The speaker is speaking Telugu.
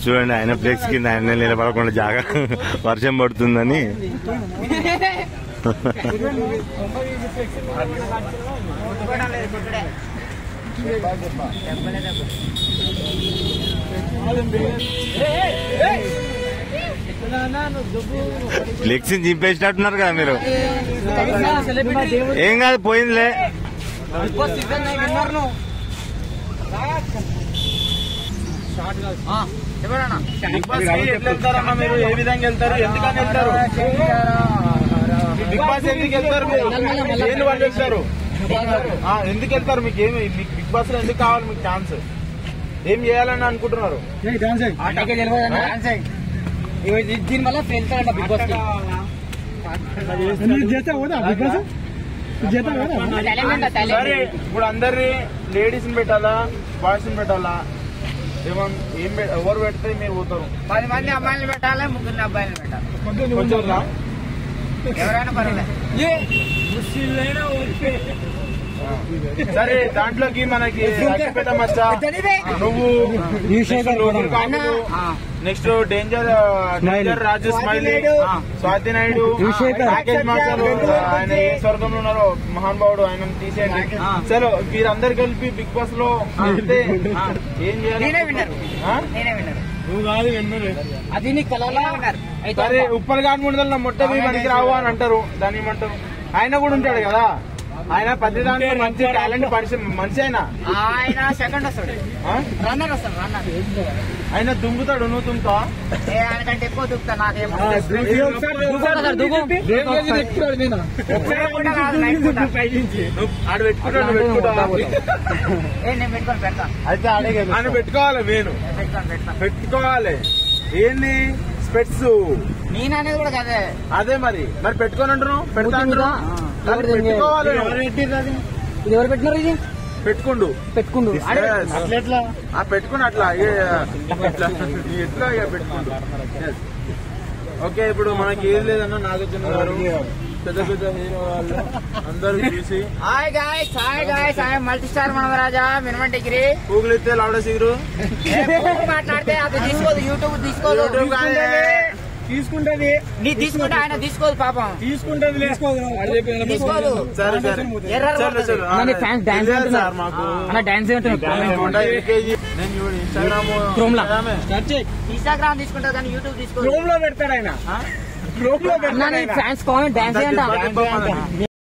చూడండి ఆయన ఫ్లెక్స్ కింద ఆయన నిలబడకుండా జాగా వర్షం పడుతుందని ఫ్లెక్స్ చింపేసినట్టున్నారు కదా మీరు. ఏం కాదు పోయిందిలే. మీరు ఏ విధంగా వెళ్తారు, ఎందుకని వెళ్తారు? బిగ్ బాస్ ఎందుకు వెళ్తారు? మీరు దేని వాళ్ళు వెళ్తారు? ఎందుకు వెళ్తారు? మీకు ఏమి బిగ్ బాస్ లో ఎందుకు కావాలి? మీకు ఛాన్స్ ఏం చేయాలని అనుకుంటున్నారు? దీని వల్ల వెళ్తారంట బిగ్ బాస్ సరే, ఇప్పుడు అందరి లేడీస్ ని పెట్టాలా, బాయ్స్ ని పెట్టాలా? ఎవరు పెడితే మీరు పోతారు? 10 మంది అమ్మాయిలు పెట్టాలి, 3 అబ్బాయిలు పెట్టాలి. కొంచెం రా, ఎవరైనా పర్వాలేదు. సరే, దాంట్లోకి మనకి పెద్ద మచ్చ, నువ్వు నెక్స్ట్ డేంజర్ రాజు, స్మైలీ, స్వాతి నాయుడు, రాకేష్ మాస్టర్, ఆయన ఏ స్వర్గంలో ఉన్నారో మహానుభావుడు, ఆయన తీసేయండి. చలో, వీరందరు కలిపి బిగ్ బాస్ లో అంటే ఏం చేయాలి? నువ్వు కాదు విన్నారు. అది నీ కళలో ఉన్నారు. సరే, ఉప్పల్ గాని ముందర మొట్ట మీ మనకి రావు అని అంటారు. దాన్ని ఏమంటారు? ఆయన కూడా ఉంటాడు కదా, ఆయన ప్రతి దాంట్లో మంచి టాలెంట్ మనిషి. ఆయన సెకండ్ వస్తాడు, రన్నర్ వస్తాడు. రన్నర్ ఆయన దుంగుతాడు, నువ్వు దుంగుతావా? ఆయనకంటే ఎక్కువ దుక్కుతా. నాకేమో ఆడు పెట్టుకుంటాడు, పెట్టుకుంటావా? నేను పెట్టుకొని పెడతా. అయితే ఆడే ఆయన పెట్టుకోవాలి, నేను పెట్టుకోవాలి. ఏంది స్పెట్స్? నేననేది కూడా కదే. అదే మరి పెట్టుకొని అంటారు, పెడతా అంటారు. పెట్టుకోవాలి. ఇది ఎవరు పెట్టినారు? ఇది పెట్టుకుండు పెట్టుకుండు ఎట్లా పెట్టుకుని అట్లా ఎట్లా పెట్టుకుండు. ఓకే, ఇప్పుడు మనకి ఏది లేదన్నా నాగార్జున గారు, పెద్ద పెద్ద హీరో వాళ్ళు అందరూ చూసి hi guys, hi guys, I multi star మనవరాజా, మినిమం డిగ్రీ. గూగులిస్తే లౌడ సిగురు మాట్లాడితే అది తీసుకోదు, యూట్యూబ్ తీసుకోదు. తీసుకుంటది, నీ తీసుకుంటే ఆయన తీసుకోదు, పాపం తీసుకుంటది, తీసుకోదు. సరే సరే, ఫ్యాన్స్ డాన్స్ మాకు డాన్స్ ఇన్స్టాగ్రామ్ తీసుకుంటారు కానీ యూట్యూబ్ తీసుకోదు. రూమ్ లో పెడతాడు ఆయన, రూమ్ లో ఫ్యాన్స్ కామెంట్ డాన్స్